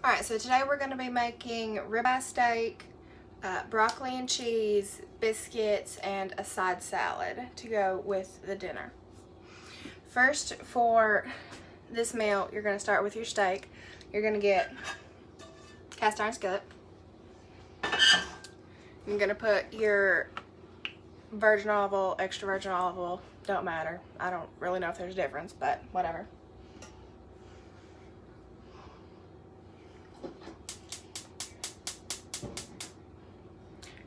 Alright, so today we're going to be making ribeye steak, broccoli and cheese, biscuits, and a side salad to go with the dinner. First, for this meal, you're going to start with your steak. You're going to get cast iron skillet. You're going to put your virgin olive oil, extra virgin olive oil, don't matter. I don't really know if there's a difference, but whatever.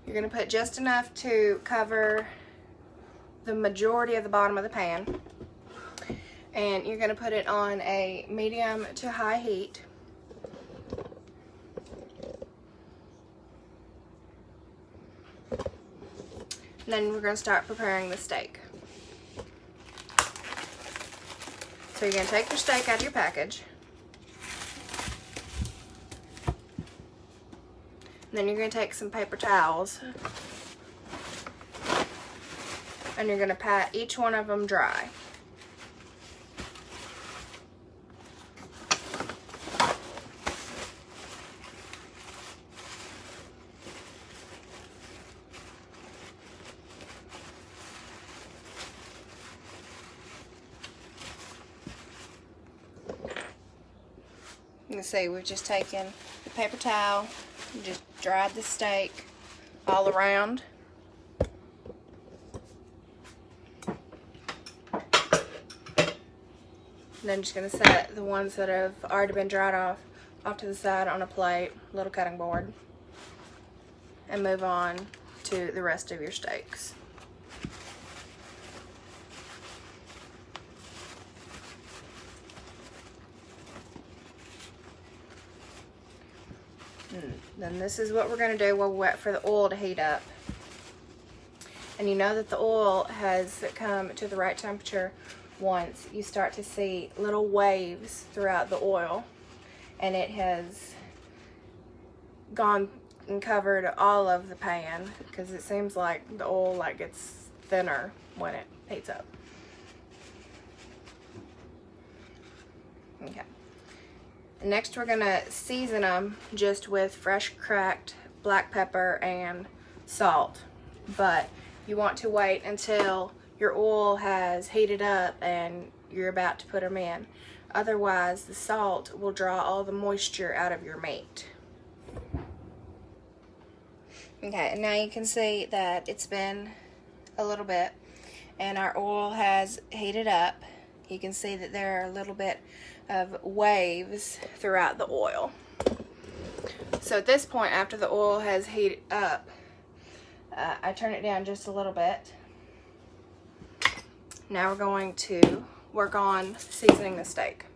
You're going to put just enough to cover the majority of the bottom of the pan. And you're going to put it on a medium to high heat. And then we're going to start preparing the steak. So you're going to take your steak out of your package. And then you're going to take some paper towels and you're going to pat each one of them dry. You can see we've just taken the paper towel and just dried the steak all around. And then just going to set the ones that have already been dried off to the side on a plate, little cutting board, and move on to the rest of your steaks. Then this is what we're going to do while we wait for the oil to heat up. And you know that the oil has come to the right temperature once you start to see little waves throughout the oil, and it has gone and covered all of the pan, because it seems like the oil gets thinner when it heats up. Okay. Next, we're going to season them just with fresh cracked black pepper and salt. But you want to wait until your oil has heated up and you're about to put them in. Otherwise, the salt will draw all the moisture out of your meat. Okay, and now you can see that it's been a little bit and our oil has heated up. You can see that there are a little bit of waves throughout the oil. So at this point, after the oil has heated up, I turn it down just a little bit. Now we're going to work on seasoning the steak.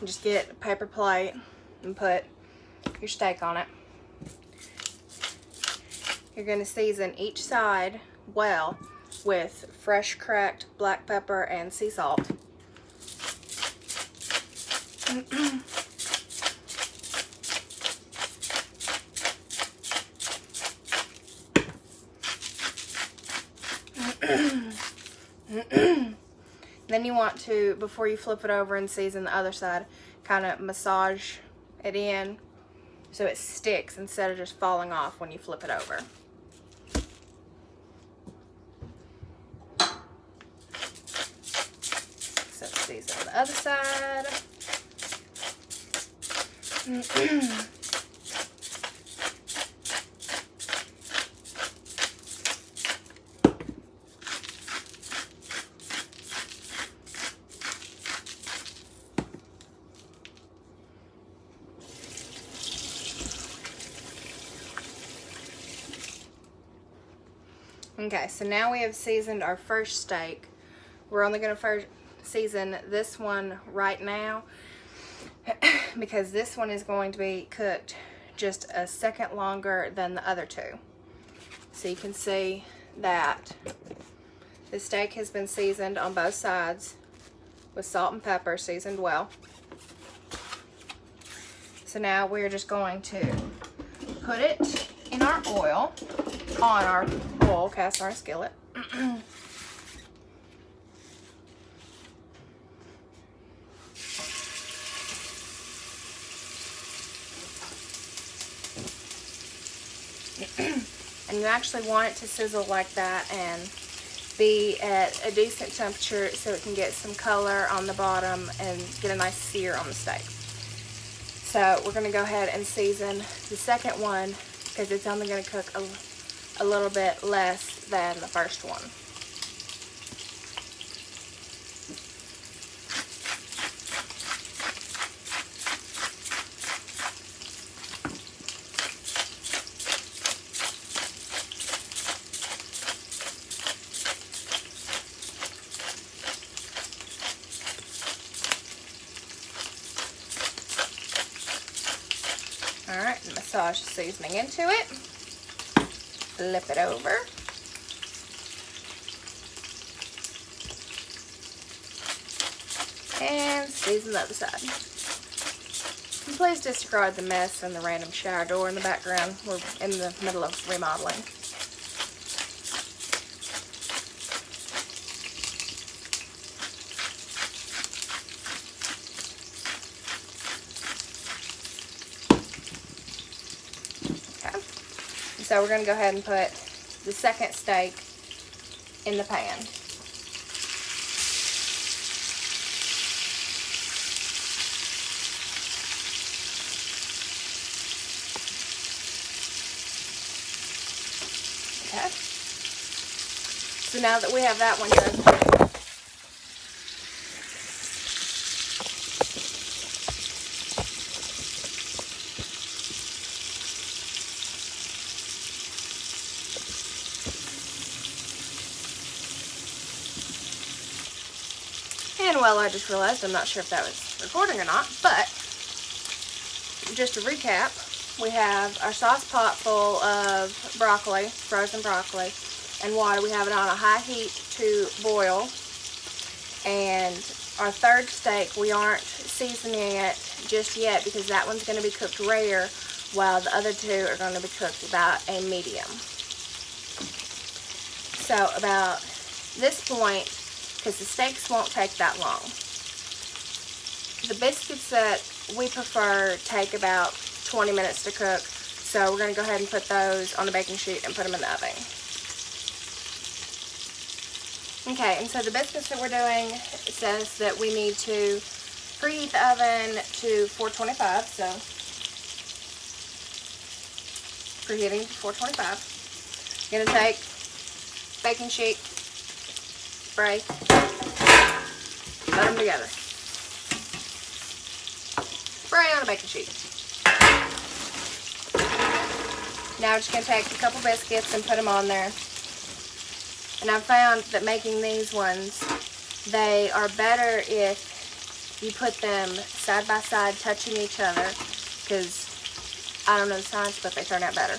Just get a paper plate and put your steak on it. You're going to season each side well with fresh cracked black pepper and sea salt. Then you want to, before you flip it over and season the other side, kind of massage it in so it sticks instead of just falling off when you flip it over. So season the other side. Okay, so now we have seasoned our first steak. We're only going to season this one right now because this one is going to be cooked just a second longer than the other two. So you can see that the steak has been seasoned on both sides with salt and pepper, seasoned well. So now we're just going to put it in our oil, on our oil cast iron skillet. And you actually want it to sizzle like that and be at a decent temperature so it can get some color on the bottom and get a nice sear on the steak. So we're going to go ahead and season the second one because it's only going to cook a little bit less than the first one. Alright, massage the seasoning into it. Flip it over. And season the other side. And please disregard the mess and the random shower door in the background. We're in the middle of remodeling. So we're going to go ahead and put the second steak in the pan. Okay. So now that we have that one done, and well, I just realized I'm not sure if that was recording or not, but just to recap, we have our sauce pot full of broccoli, frozen broccoli, and water. We have it on a high heat to boil. And our third steak, we aren't seasoning it just yet because that one's going to be cooked rare, while the other two are going to be cooked about a medium. So about this point, because the steaks won't take that long. The biscuits that we prefer take about 20 minutes to cook, so we're going to go ahead and put those on a baking sheet and put them in the oven. Okay, and so the biscuits that we're doing says that we need to preheat the oven to 425, so preheating to 425. I'm going to take baking sheet, spray, put them together. Spray on a baking sheet. Now I'm just going to take a couple biscuits and put them on there. And I've found that making these ones, they are better if you put them side by side touching each other, because I don't know the science, but they turn out better.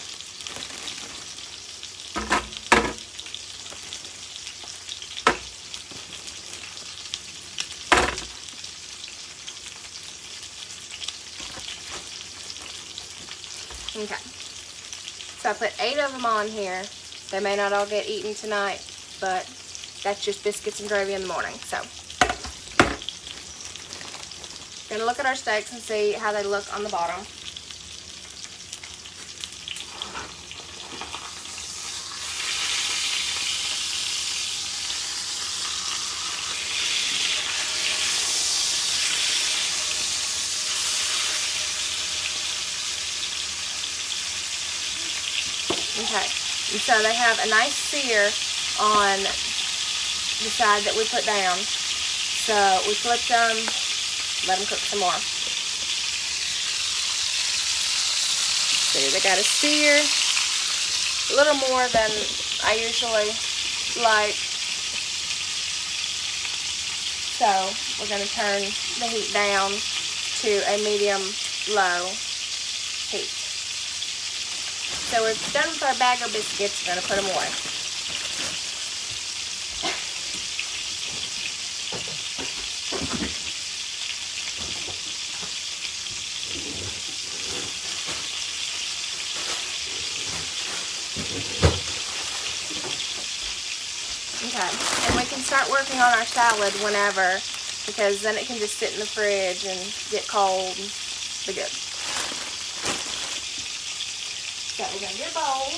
Okay, so I put 8 of them on here. They may not all get eaten tonight, but that's just biscuits and gravy in the morning. So, we're going to look at our steaks and see how they look on the bottom. Okay, and so they have a nice sear on the side that we put down. So we flipped them, let them cook some more. See, they got a sear, a little more than I usually like. So we're going to turn the heat down to a medium-low heat. So we're done with our bag of biscuits. We're going to put them away. Okay, and we can start working on our salad whenever, because then it can just sit in the fridge and get cold and be good. So we're going to get a bowl.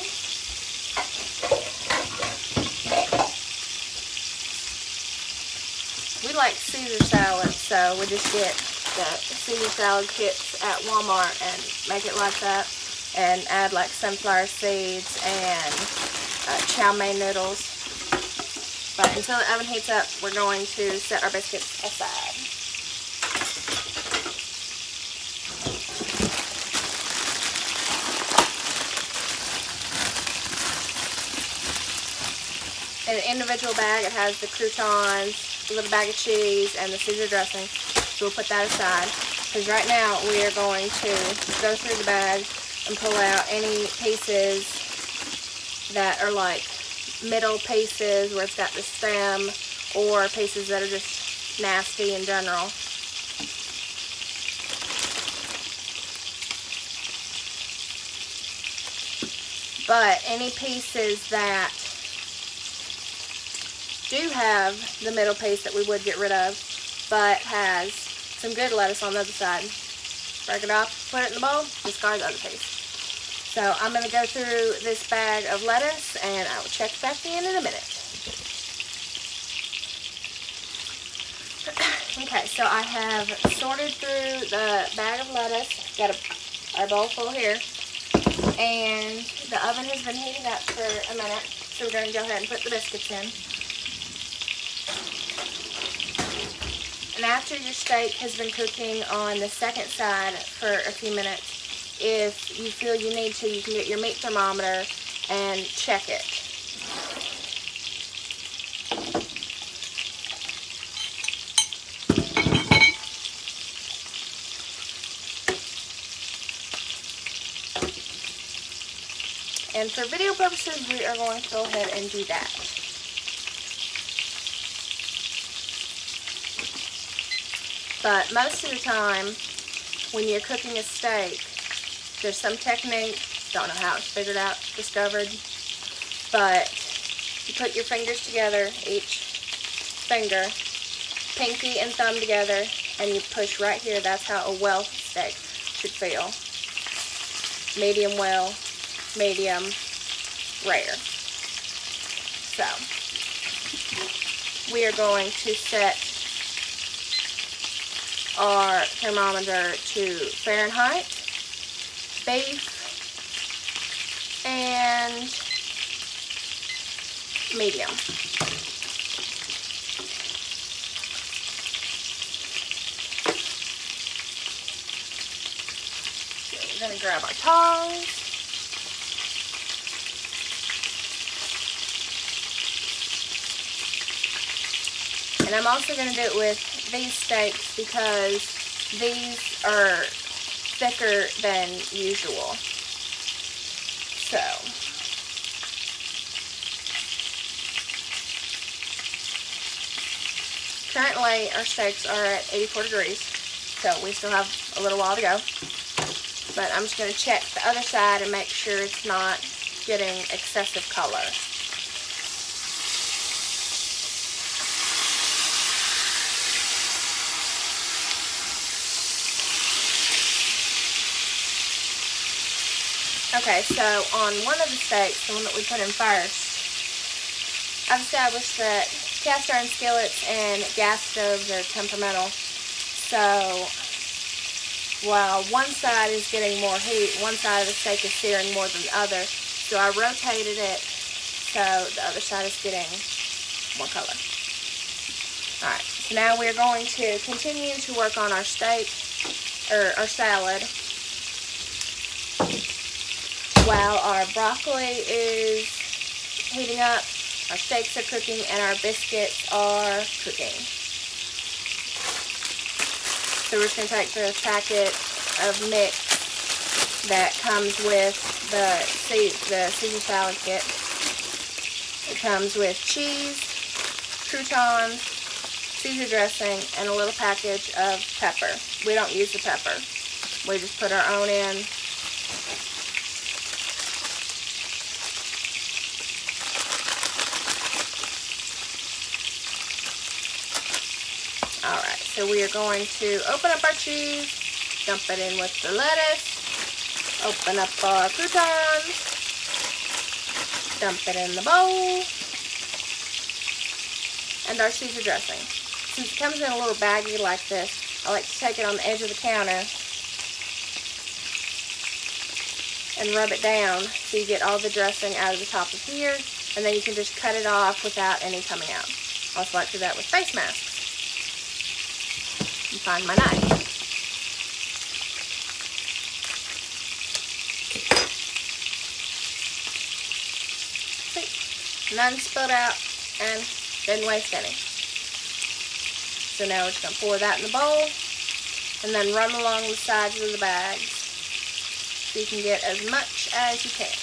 We like Caesar salad, so we just get the Caesar salad kits at Walmart and make it like that, and add like sunflower seeds and chow mein noodles. But until the oven heats up, we're going to set our biscuits aside. In an individual bag, it has the croutons, a little bag of cheese, and the Caesar dressing. So we'll put that aside. Because right now, we are going to go through the bag and pull out any pieces that are like middle pieces where it's got the stem, or pieces that are just nasty in general. But any pieces that do have the middle piece that we would get rid of, but has some good lettuce on the other side, break it off, put it in the bowl, discard the other piece. So I'm going to go through this bag of lettuce, and I will check back in a minute. Okay, so I have sorted through the bag of lettuce. Got our bowl full here. And the oven has been heating up for a minute, so we're going to go ahead and put the biscuits in. And after your steak has been cooking on the second side for a few minutes, if you feel you need to, you can get your meat thermometer and check it. And for video purposes, we are going to go ahead and do that. But most of the time, when you're cooking a steak, there's some technique, don't know how it's figured out, discovered, but you put your fingers together, each finger, pinky and thumb together, and you push right here. That's how a well steak should feel. Medium well, medium rare. So, we are going to set our thermometer to Fahrenheit, beef, and medium. So we're going to grab our tongs. And I'm also going to do it with these steaks because these are thicker than usual. So, currently our steaks are at 84 degrees, so we still have a little while to go. But I'm just going to check the other side and make sure it's not getting excessive color. Okay, so on one of the steaks, the one that we put in first, I've established that cast iron skillets and gas stoves are temperamental. So while one side is getting more heat, one side of the steak is searing more than the other. So I rotated it so the other side is getting more color. Alright, so now we're going to continue to work on our steak, or our salad, while our broccoli is heating up, our steaks are cooking, and our biscuits are cooking. So we're just going to take the packet of mix that comes with the Caesar salad kit. It comes with cheese, croutons, Caesar dressing, and a little package of pepper. We don't use the pepper. We just put our own in. so we are going to open up our cheese, dump it in with the lettuce, open up our croutons, dump it in the bowl, and our Caesar dressing. Since it comes in a little baggie like this, I like to take it on the edge of the counter and rub it down so you get all the dressing out of the top of here, and then you can just cut it off without any coming out. I also like to do that with face masks. And find my knife. See? None spilled out and didn't waste any. So now we're just going to pour that in the bowl and then run along the sides of the bags so you can get as much as you can.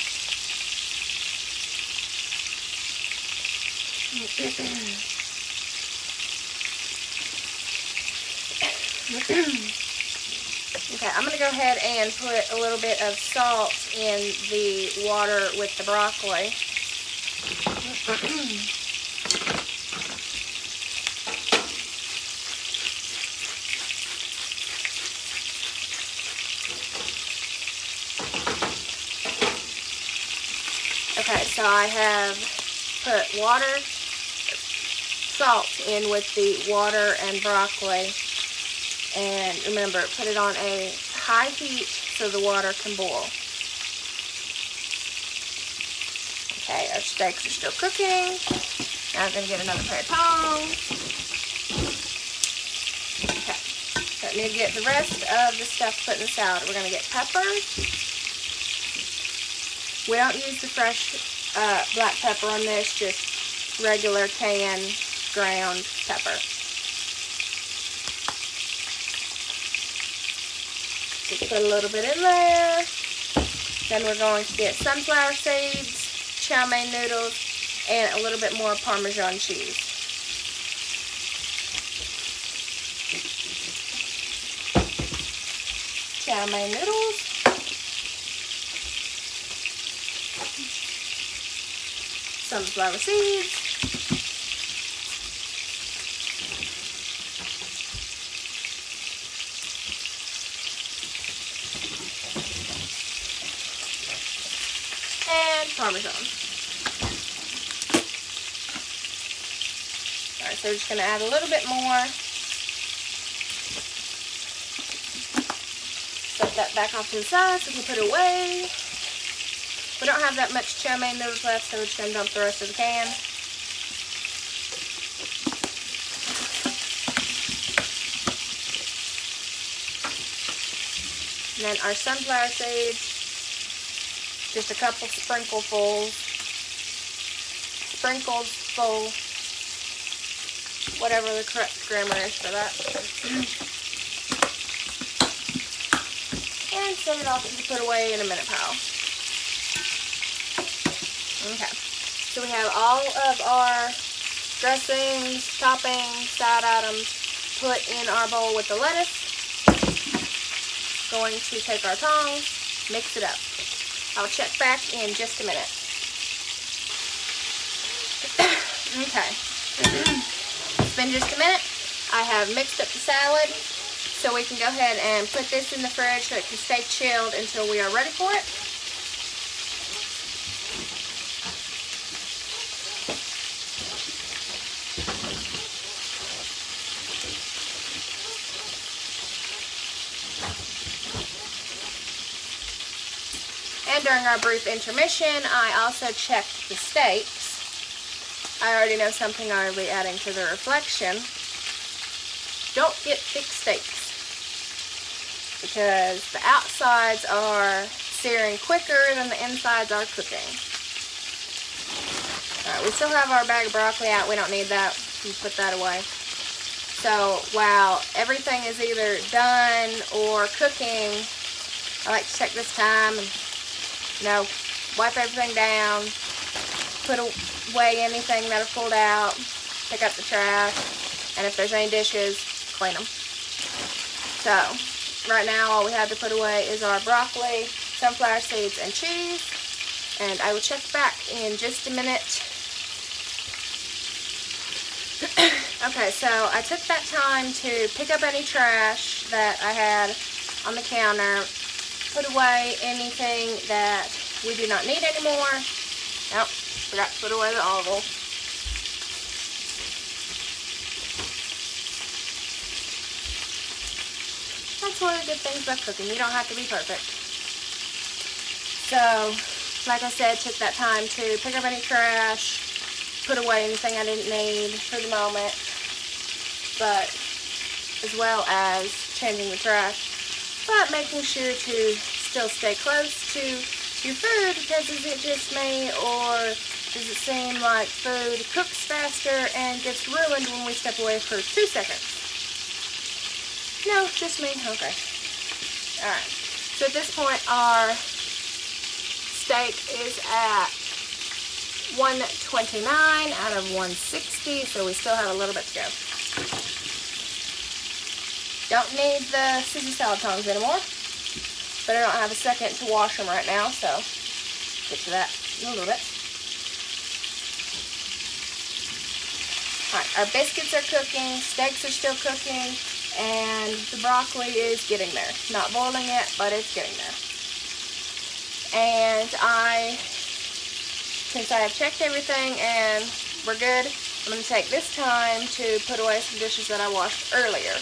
Okay, I'm going to go ahead and put a little bit of salt in the water with the broccoli. Okay, so I have put salt in with the water and broccoli, and remember, put it on a high heat so the water can boil. Okay, our steaks are still cooking. Now I'm going to get another pair of tongs. Okay, so I need to get the rest of the stuff put in the salad. We're going to get peppers. We don't use the fresh black pepper on this, just regular canned ground pepper. Just put a little bit in there. Then we're going to get sunflower seeds, chow mein noodles, and a little bit more Parmesan cheese. Chow mein noodles. Sunflower seeds. And Parmesan. Alright, so we're just going to add a little bit more. Set that back off to the side so we can put it away. We don't have that much chow mein noodles left, so we're just going to dump the rest of the can. And then our sunflower seeds, just a couple sprinkles full, whatever the correct grammar is for that. And send it off to put away in a minute pile. Okay, so we have all of our dressings, toppings, side items put in our bowl with the lettuce. Going to take our tongs, mix it up. I'll check back in just a minute. Okay, it's been just a minute. I have mixed up the salad, so we can go ahead and put this in the fridge so it can stay chilled until we are ready for it. And during our brief intermission, I also checked the steaks. I already know something I will be adding to the reflection. Don't get thick steaks, because the outsides are searing quicker than the insides are cooking. Alright, we still have our bag of broccoli out. We don't need that. We can put that away. So while everything is either done or cooking, I like to take this time and wipe everything down, put away anything that I've pulled out, pick up the trash, and if there's any dishes, clean them. So, right now all we have to put away is our broccoli, sunflower seeds, and cheese, and I will check back in just a minute. Okay, so I took that time to pick up any trash that I had on the counter, put away anything that we do not need anymore. Nope, forgot to put away the olive oil. That's one of the good things about cooking. You don't have to be perfect. So, like I said, took that time to pick up any trash, put away anything I didn't need for the moment, but as well as changing the trash, but making sure to still stay close to your food, because is it just me, or does it seem like food cooks faster and gets ruined when we step away for 2 seconds? No, just me? Okay. Alright. So at this point, our steak is at 129 out of 160, so we still have a little bit to go. Don't need the scissor salad tongs anymore, but I don't have a second to wash them right now, so get to that in a little bit. Alright, our biscuits are cooking, steaks are still cooking, and the broccoli is getting there. Not boiling yet, but it's getting there. And since I have checked everything and we're good, I'm going to take this time to put away some dishes that I washed earlier.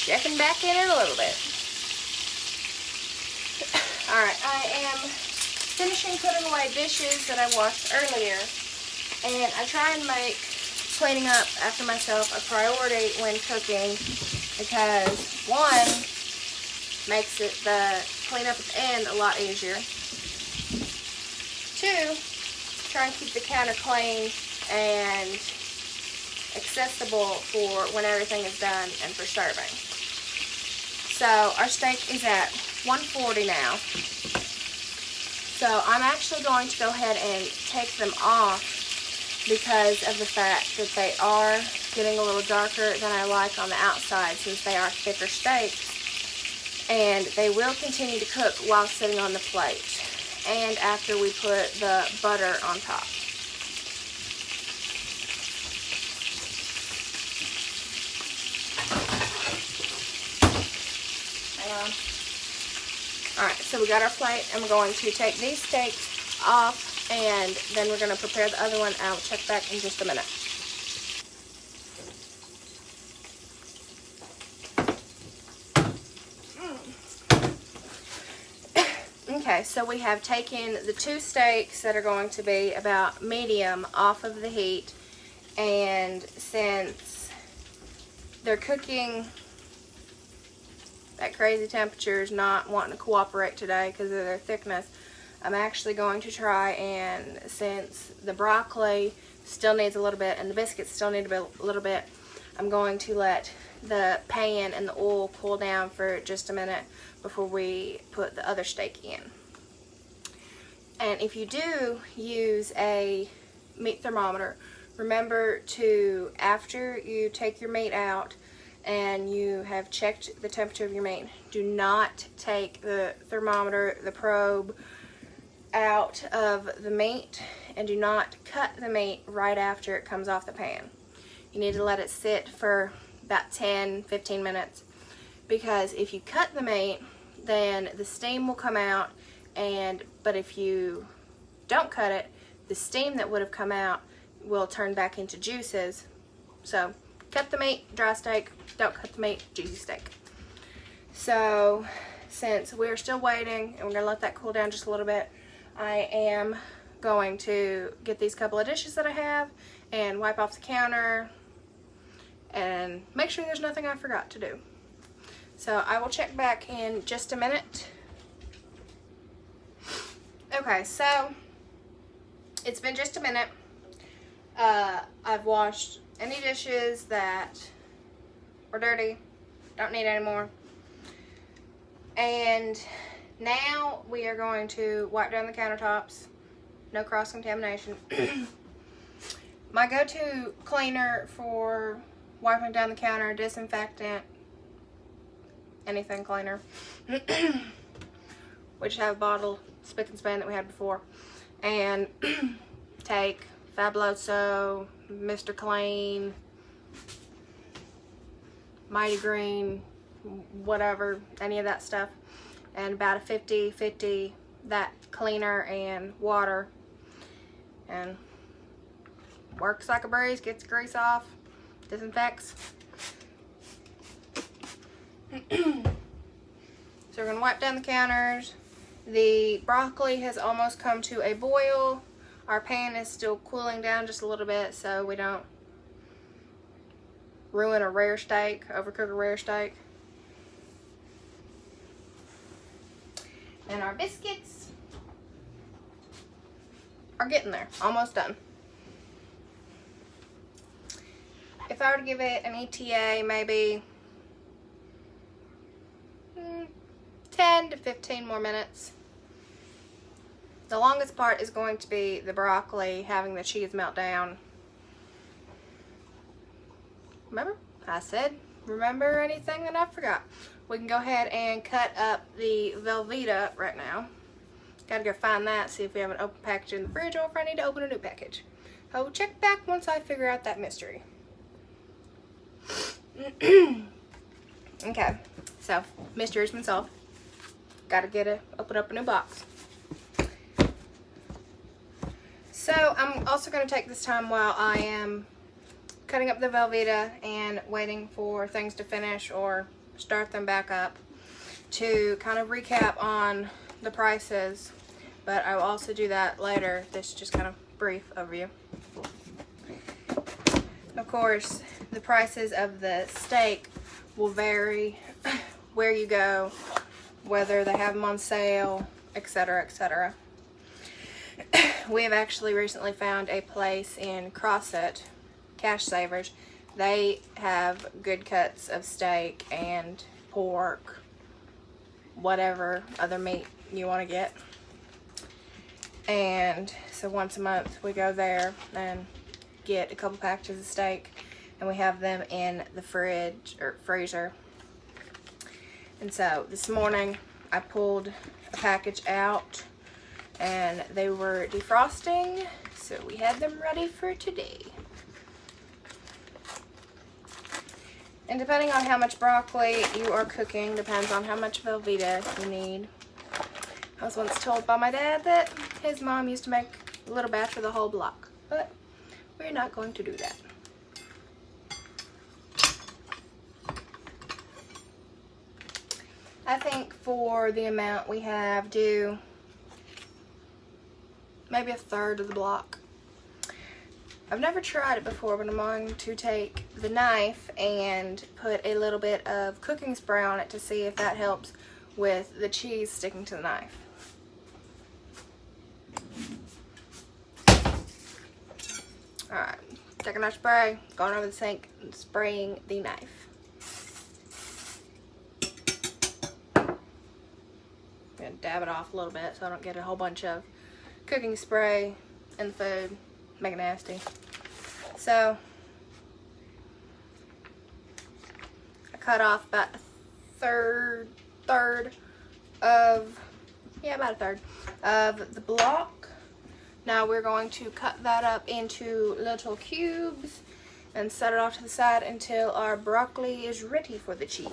Checking back in a little bit. Alright, I am finishing putting away dishes that I washed earlier, and I try and make cleaning up after myself a priority when cooking, because one, makes the cleanup at the end a lot easier. Two, try and keep the counter clean and accessible for when everything is done and for serving. So our steak is at 140 now. So I'm actually going to go ahead and take them off because of the fact that they are getting a little darker than I like on the outside, since they are thicker steaks. And they will continue to cook while sitting on the plate and after we put the butter on top. Alright, so we got our plate, and we're going to take these steaks off, and then we're going to prepare the other one. I'll check back in just a minute. Okay, so we have taken the 2 steaks that are going to be about medium off of the heat, and since they're cooking at crazy temperatures, not wanting to cooperate today because of their thickness, I'm actually going to try, and since the broccoli still needs a little bit and the biscuits still need a little bit, I'm going to let the pan and the oil cool down for just a minute before we put the other steak in. And if you do use a meat thermometer, remember to, after you take your meat out and you have checked the temperature of your meat, do not take the thermometer, the probe, out of the meat, and do not cut the meat right after it comes off the pan. You need to let it sit for about 10-15 minutes, because if you cut the meat, then the steam will come out, but if you don't cut it, the steam that would have come out will turn back into juices. So cut the meat, dry steak. Don't cut the meat, juicy steak. So since we're still waiting and we're going to let that cool down just a little bit, I am going to get these couple of dishes that I have and wipe off the counter and make sure there's nothing I forgot to do. So I will check back in just a minute. Okay, so it's been just a minute. I've washed any dishes that were dirty, don't need any more. And now we are going to wipe down the countertops. No cross-contamination. My go-to cleaner for wiping down the counter, disinfectant, anything cleaner. We just have a bottle, spick and span that we had before. And take Fabuloso, Mr. Clean, Mighty Green, whatever, any of that stuff. And about a 50-50 that cleaner and water. And works like a breeze, gets grease off, disinfects. So we're going to wipe down the counters. The broccoli has almost come to a boil. Our pan is still cooling down just a little bit so we don't ruin a rare steak, overcook a rare steak. And our biscuits are getting there, almost done. If I were to give it an ETA, maybe 10 to 15 more minutes. The longest part is going to be the broccoli having the cheese melt down. Remember? I said, remember anything that I forgot. We can go ahead and cut up the Velveeta right now. Gotta go find that, see if we have an open package in the fridge or if I need to open a new package. I will check back once I figure out that mystery. Okay, so mystery's been solved. Gotta open up a new box. So I'm also going to take this time while I am cutting up the Velveeta and waiting for things to finish or start them back up to kind of recap on the prices, but I will also do that later. This is just kind of brief overview. Of course, the prices of the steak will vary where you go, whether they have them on sale, etc., etc. We have actually recently found a place in Crosset, Cash Savers. They have good cuts of steak and pork, whatever other meat you want to get. And so once a month we go there and get a couple packages of steak, and we have them in the fridge or freezer. And so this morning I pulled a package out and they were defrosting, so we had them ready for today. And depending on how much broccoli you are cooking, depends on how much Velveeta you need. I was once told by my dad that his mom used to make a little batch for the whole block, but we're not going to do that. I think for the amount we have, do maybe a third of the block. I've never tried it before, but I'm going to take the knife and put a little bit of cooking spray on it to see if that helps with the cheese sticking to the knife. Alright, taking our spray, going over the sink, and spraying the knife. I'm going to dab it off a little bit so I don't get a whole bunch of cooking spray in the food, make it nasty. So I cut off about a third of, about a third of the block. Now we're going to cut that up into little cubes and set it off to the side until our broccoli is ready for the cheese.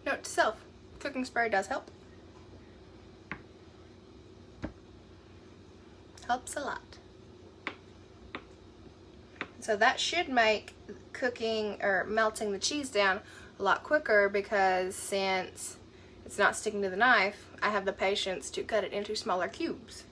Note to self, cooking spray does help. Helps a lot. So that should make cooking or melting the cheese down a lot quicker, because since it's not sticking to the knife, I have the patience to cut it into smaller cubes.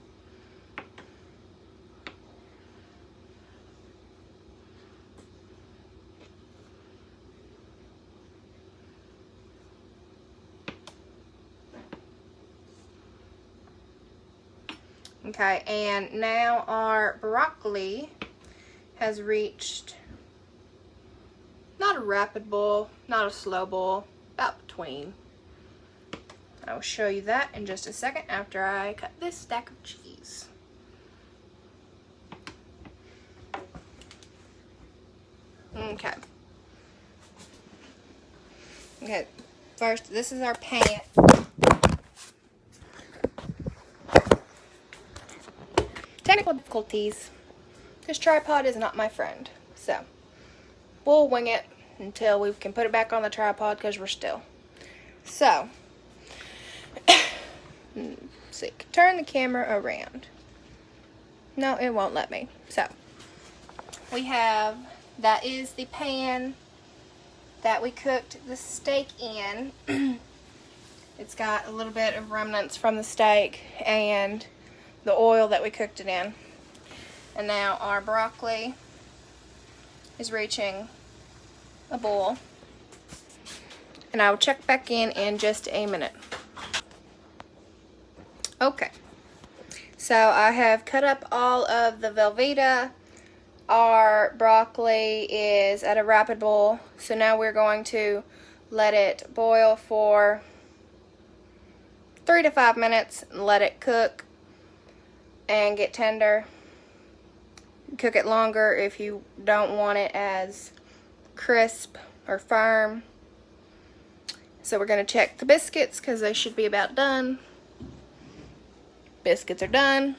Okay, and now our broccoli has reached not a rapid boil, not a slow boil, about between. I will show you that in just a second after I cut this stack of cheese. Okay. Okay, first this is our pan. technical difficulties. This tripod is not my friend, so we'll wing it until we can put it back on the tripod because we're still. So, see, turn the camera around. No, it won't let me. So, we have, that is the pan that we cooked the steak in. It's got a little bit of remnants from the steak and the oil that we cooked it in. And now our broccoli is reaching a boil. And I will check back in just a minute. Okay. So I have cut up all of the Velveeta. Our broccoli is at a rapid boil. So now we're going to let it boil for 3 to 5 minutes and let it cook and get tender. Cook it longer if you don't want it as crisp or firm. So we're going to check the biscuits because they should be about done. Biscuits are done.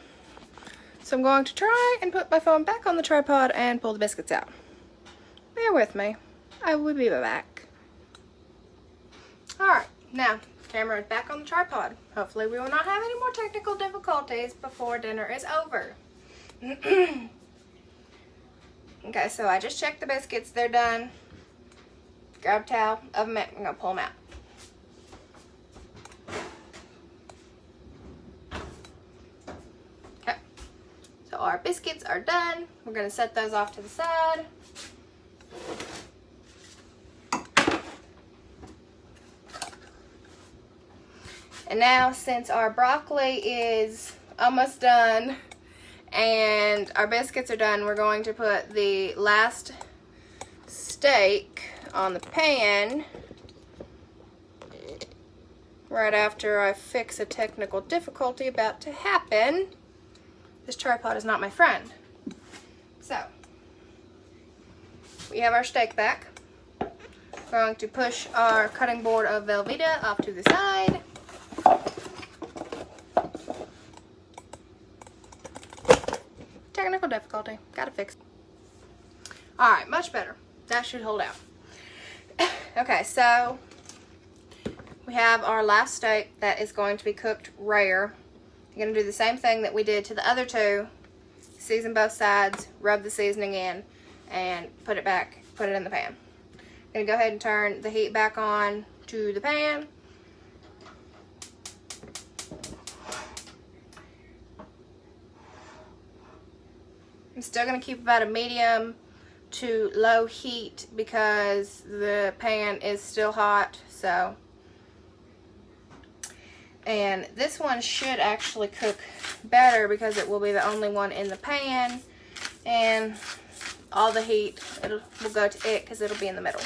So I'm going to try and put my phone back on the tripod and pull the biscuits out. Bear with me. I will be back. Alright, now camera is back on the tripod. Hopefully we will not have any more technical difficulties before dinner is over. Okay, so I just checked the biscuits. They're done. Grab a towel, oven mitt, I'm going to pull them out. Okay, so our biscuits are done. We're going to set those off to the side. And now, since our broccoli is almost done and our biscuits are done, we're going to put the last steak on the pan right after I fix a technical difficulty about to happen. This tripod is not my friend. So, we have our steak back. We're going to push our cutting board of Velveeta off to the side. Technical difficulty. Gotta fix it. Alright, much better. That should hold out. Okay, so we have our last steak that is going to be cooked rare. You're going to do the same thing that we did to the other two. Season both sides, rub the seasoning in, and put it back, put it in the pan. I'm going to go ahead and turn the heat back on to the pan. I'm still going to keep about a medium to low heat because the pan is still hot. So, and this one should actually cook better because it will be the only one in the pan, and all the heat will go to it because it'll be in the middle.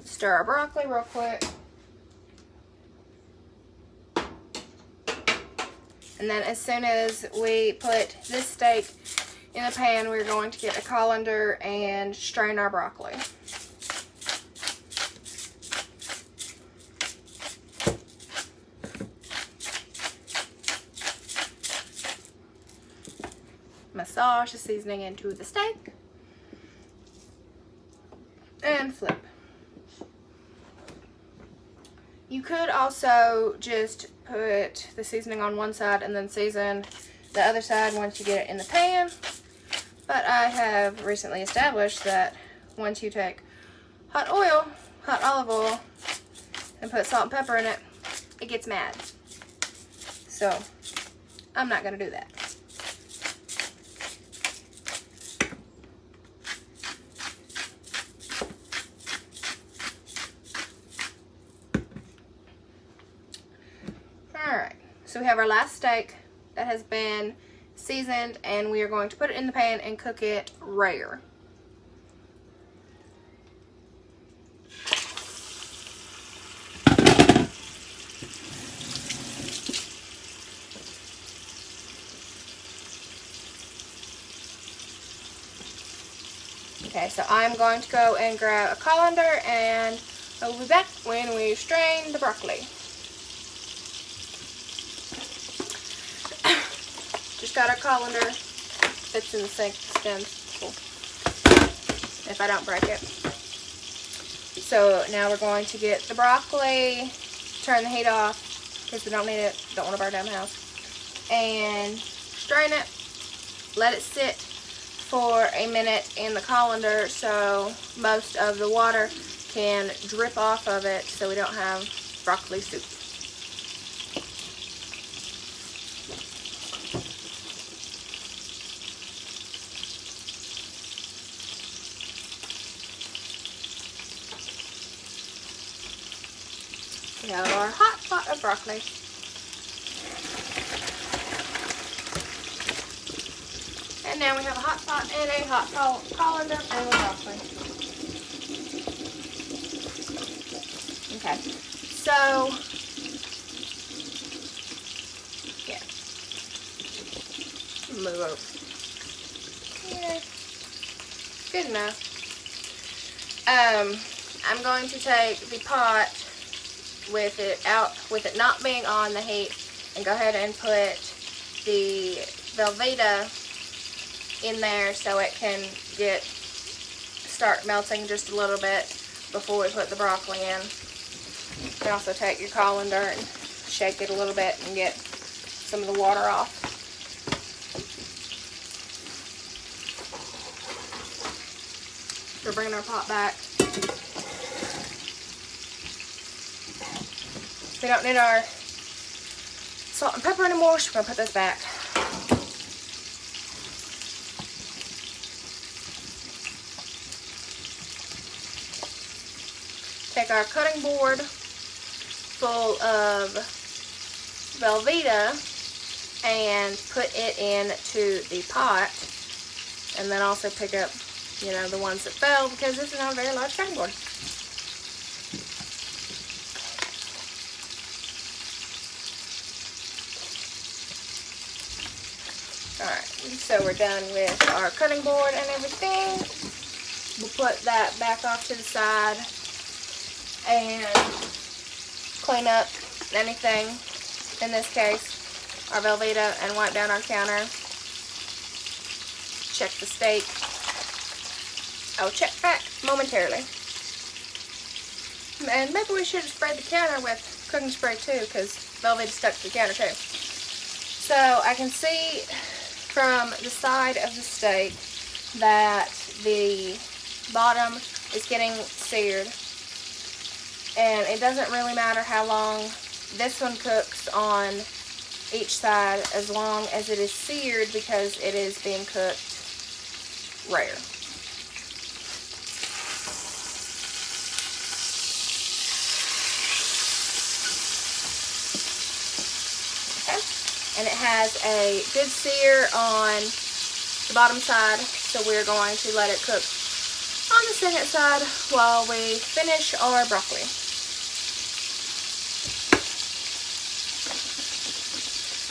Stir our broccoli real quick. And then as soon as we put this steak in the pan, we're going to get a colander and strain our broccoli. Massage the seasoning into the steak. And flip. You could also just put the seasoning on one side and then season the other side once you get it in the pan. But I have recently established that once you take hot oil, hot olive oil, and put salt and pepper in it, it gets mad. So I'm not going to do that. Alright, so we have our last steak that has been seasoned, and we are going to put it in the pan and cook it rare. Okay, so I'm going to go and grab a colander, and I will be back when we strain the broccoli. just got our colander. Fits in the sink. It's done. Cool. If I don't break it. So now we're going to get the broccoli, turn the heat off because we don't need it, don't want to burn down the house, and strain it, let it sit for a minute in the colander so most of the water can drip off of it so we don't have broccoli soup. We have our hot pot of broccoli. And now we have a hot pot and a hot colander and a broccoli. Okay, so, yeah. Move over. Yeah, good enough. I'm going to take the pot with it not being on the heat, and go ahead and put the Velveeta in there so it can start melting just a little bit before we put the broccoli in. You can also take your colander and shake it a little bit and get some of the water off. We're bringing our pot back. We don't need our salt and pepper anymore, so we're going to put this back. Take our cutting board full of Velveeta and put it into the pot, and then also pick up, you know, the ones that fell because this is not a very large cutting board. Alright, so we're done with our cutting board and everything. We'll put that back off to the side and clean up anything, in this case, our Velveeta, and wipe down our counter. Check the steak. I'll check back momentarily. And maybe we should have sprayed the counter with cooking spray too, because Velveeta stuck to the counter too. So I can see from the side of the steak that the bottom is getting seared, and it doesn't really matter how long this one cooks on each side as long as it is seared, because it is being cooked rare. And it has a good sear on the bottom side, so we're going to let it cook on the second side while we finish our broccoli.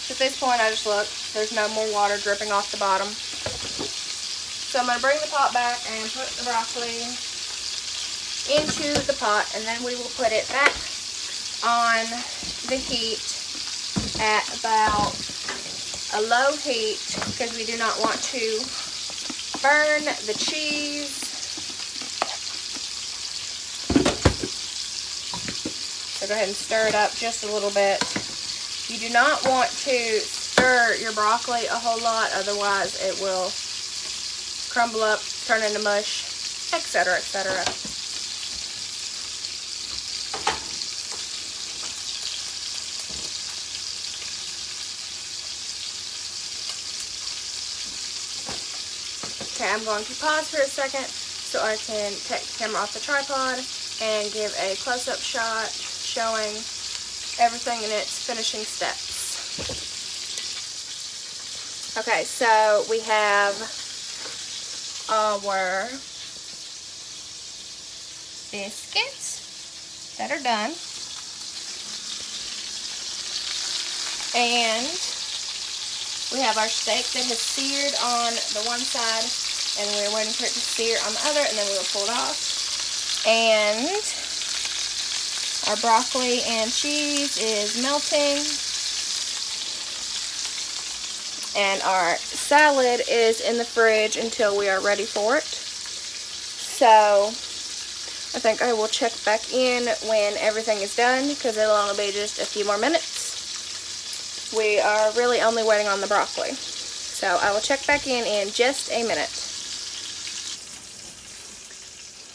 At this point, I just look, there's no more water dripping off the bottom. So I'm going to bring the pot back and put the broccoli into the pot, and then we will put it back on the heat at about a low heat, because we do not want to burn the cheese. So go ahead and stir it up just a little bit. You do not want to stir your broccoli a whole lot, otherwise it will crumble up, turn into mush, etc., etc. Okay, I'm going to pause for a second so I can take the camera off the tripod and give a close-up shot showing everything in its finishing steps. Okay, so we have our biscuits that are done, and we have our steak that has seared on the one side, and we're waiting for it to sear on the other, and then we will pull it off. And our broccoli and cheese is melting. And our salad is in the fridge until we are ready for it. So I think I will check back in when everything is done, because it'll only be just a few more minutes. We are really only waiting on the broccoli. So I will check back in just a minute.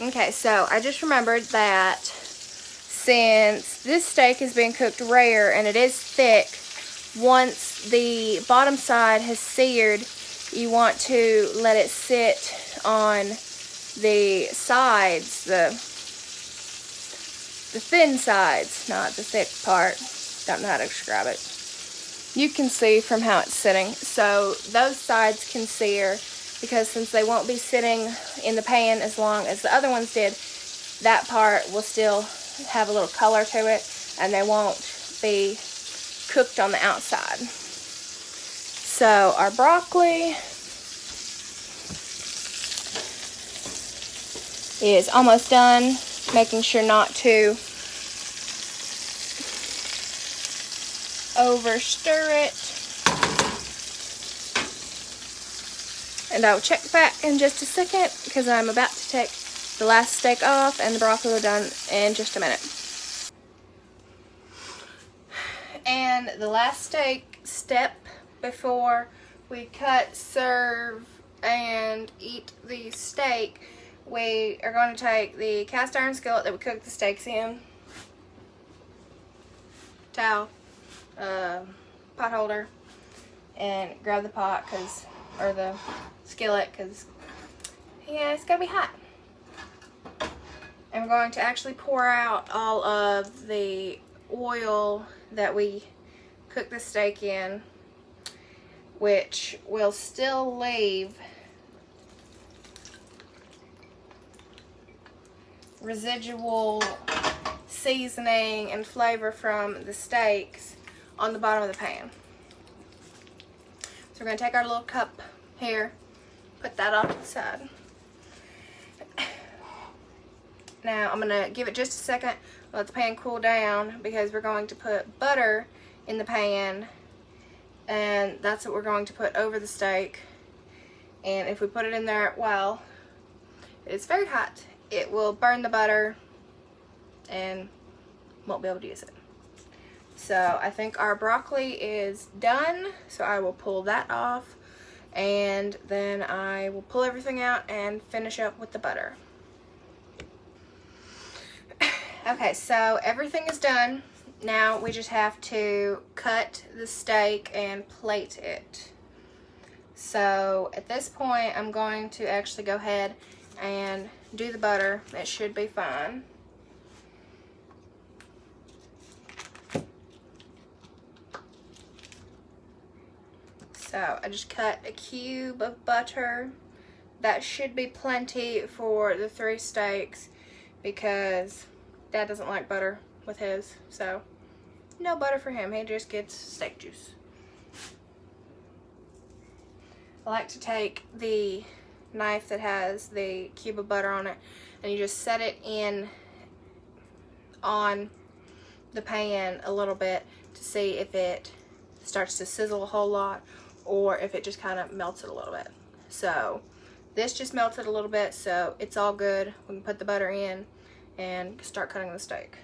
Okay, so I just remembered that since this steak is being cooked rare and it is thick, once the bottom side has seared, you want to let it sit on the sides, the thin sides, not the thick part. Don't know how to describe it. You can see from how it's sitting. So those sides can sear, because since they won't be sitting in the pan as long as the other ones did, that part will still have a little color to it, and they won't be cooked on the outside. So our broccoli is almost done, making sure not to over stir it. And I will check back in just a second, because I'm about to take the last steak off, and the broccoli will be done in just a minute. And the last steak step before we cut, serve, and eat the steak, we are going to take the cast iron skillet that we cooked the steaks in, towel, pot holder, and grab the pot, or the skillet, because yeah, it's gonna be hot. And we're going to actually pour out all of the oil that we cooked the steak in, which will still leave residual seasoning and flavor from the steaks on the bottom of the pan. So we're going to take our little cup here, put that off to the side. Now I'm going to give it just a second, let the pan cool down, because we're going to put butter in the pan, and that's what we're going to put over the steak. And if we put it in there while it's very hot, it will burn the butter and won't be able to use it. So I think our broccoli is done, so I will pull that off, and then I will pull everything out and finish up with the butter. Okay, so everything is done. Now we just have to cut the steak and plate it. So at this point, I'm going to actually go ahead and do the butter. It should be fine. So I just cut a cube of butter. That should be plenty for the 3 steaks, because Dad doesn't like butter with his, so no butter for him. He just gets steak juice. I like to take the knife that has the cube of butter on it, and you just set it in on the pan a little bit to see if it starts to sizzle a whole lot, or if it just kind of melts it a little bit. So this just melted a little bit, so it's all good. We can put the butter in and start cutting the steak.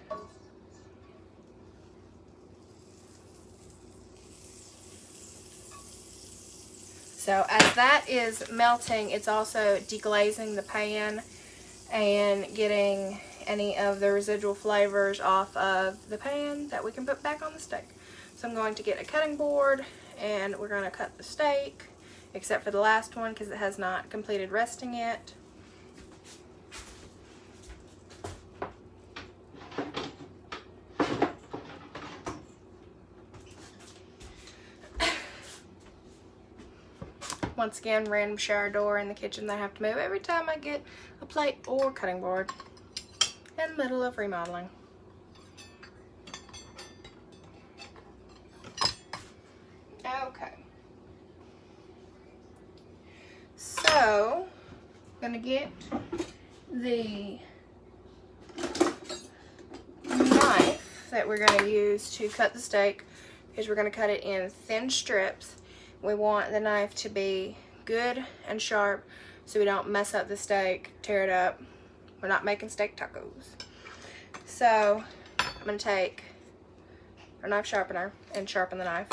So as that is melting, it's also deglazing the pan and getting any of the residual flavors off of the pan that we can put back on the steak. So I'm going to get a cutting board, and we're going to cut the steak, except for the last one because it has not completed resting yet. Once again, random shower door in the kitchen that I have to move every time I get a plate or cutting board in the middle of remodeling. Okay. So, I'm going to get the knife that we're going to use to cut the steak, because we're going to cut it in thin strips. we want the knife to be good and sharp so we don't mess up the steak, tear it up. We're not making steak tacos. So I'm going to take our knife sharpener and sharpen the knife.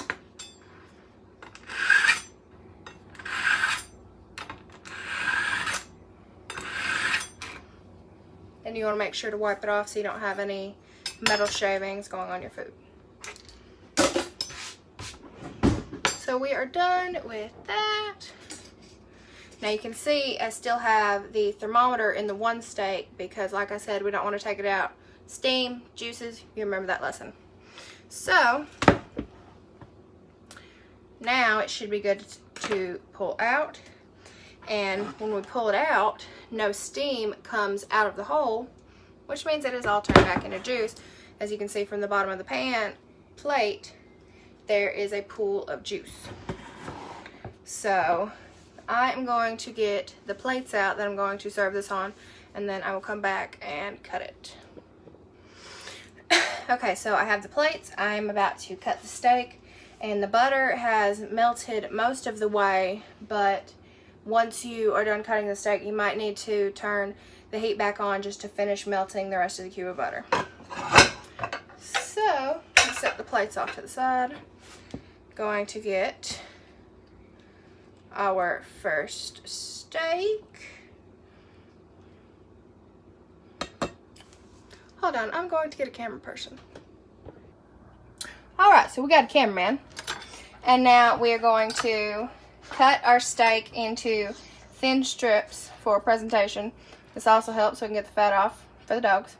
And you want to make sure to wipe it off so you don't have any metal shavings going on your food. So we are done with that. Now you can see I still have the thermometer in the one steak because, like I said, we don't want to take it out. Steam, juices, you remember that lesson. So now it should be good to pull out. And when we pull it out, no steam comes out of the hole, which means it is all turned back into juice. As you can see from the bottom of the pan plate, there is a pool of juice. So I am going to get the plates out that I'm going to serve this on, and then I will come back and cut it. Okay, so I have the plates. I'm about to cut the steak, and the butter has melted most of the way, but once you are done cutting the steak, you might need to turn the heat back on just to finish melting the rest of the cube of butter. So, I'll set the plates off to the side. Going to get our first steak. Hold on, I'm going to get a camera person. Alright, so we got a cameraman. And now we are going to cut our steak into thin strips for presentation. This also helps so we can get the fat off for the dogs.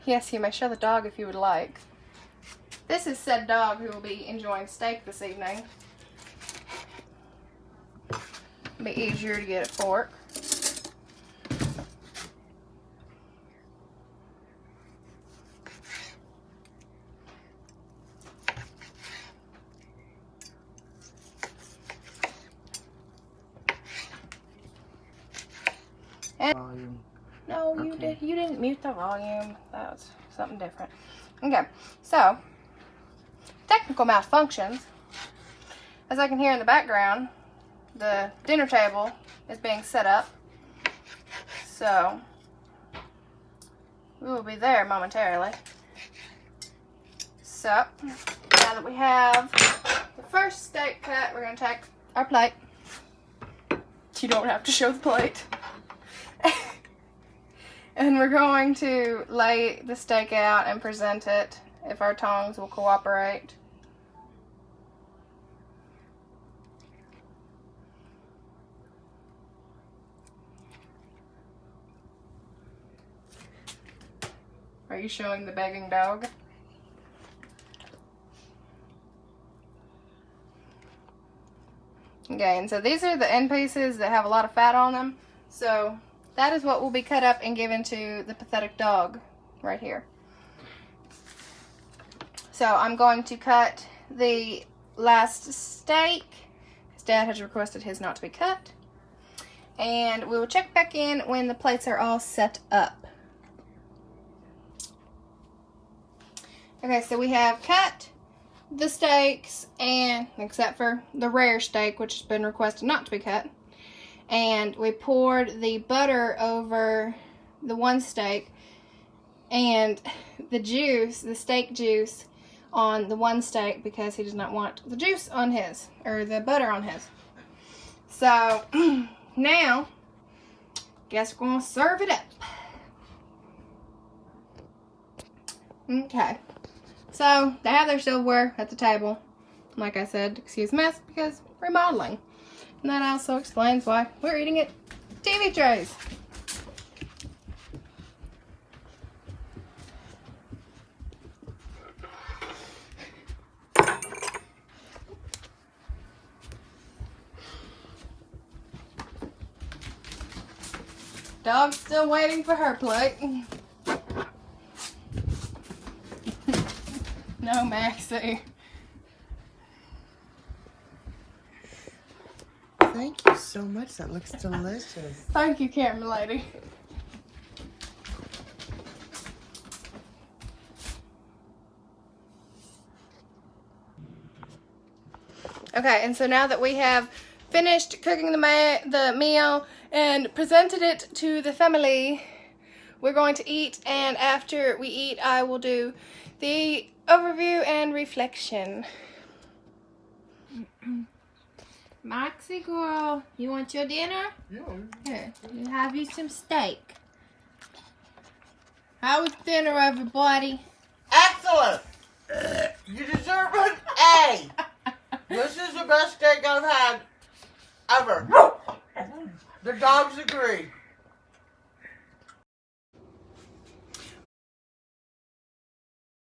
Yes, you may show the dog if you would like. This is said dog who will be enjoying steak this evening. It'll be easier to get a fork. Volume. No, Okay. you didn't mute the volume. That was something different. Okay, so technical malfunctions. As I can hear in the background, the dinner table is being set up. So we will be there momentarily. So now that we have the first steak cut, we're going to take our plate. You don't have to show the plate. And we're going to lay the steak out and present it if our tongs will cooperate. Are you showing the begging dog? Okay, and so these are the end pieces that have a lot of fat on them. So that is what will be cut up and given to the pathetic dog right here. So I'm going to cut the last steak, because Dad has requested his not to be cut. And we will check back in when the plates are all set up. Okay, so we have cut the steaks, and except for the rare steak, which has been requested not to be cut. And we poured the butter over the one steak and the juice, the steak juice, on the one steak because he does not want the juice on his, or the butter on his. So now, guess we're going to serve it up. Okay, so they have their silverware at the table. Like I said, excuse the mess because remodeling. And that also explains why we're eating at TV trays. Dog's still waiting for her plate. No, Maxie. Thank you so much. That looks delicious. Thank you, camera lady. Okay, and so now that we have finished cooking the meal and presented it to the family, we're going to eat, and after we eat, I will do the overview and reflection. Moxie girl, you want your dinner? Yeah. Here, you have you some steak. How was dinner, everybody? Excellent! You deserve an A! This is the best steak I've had ever. The dogs agree.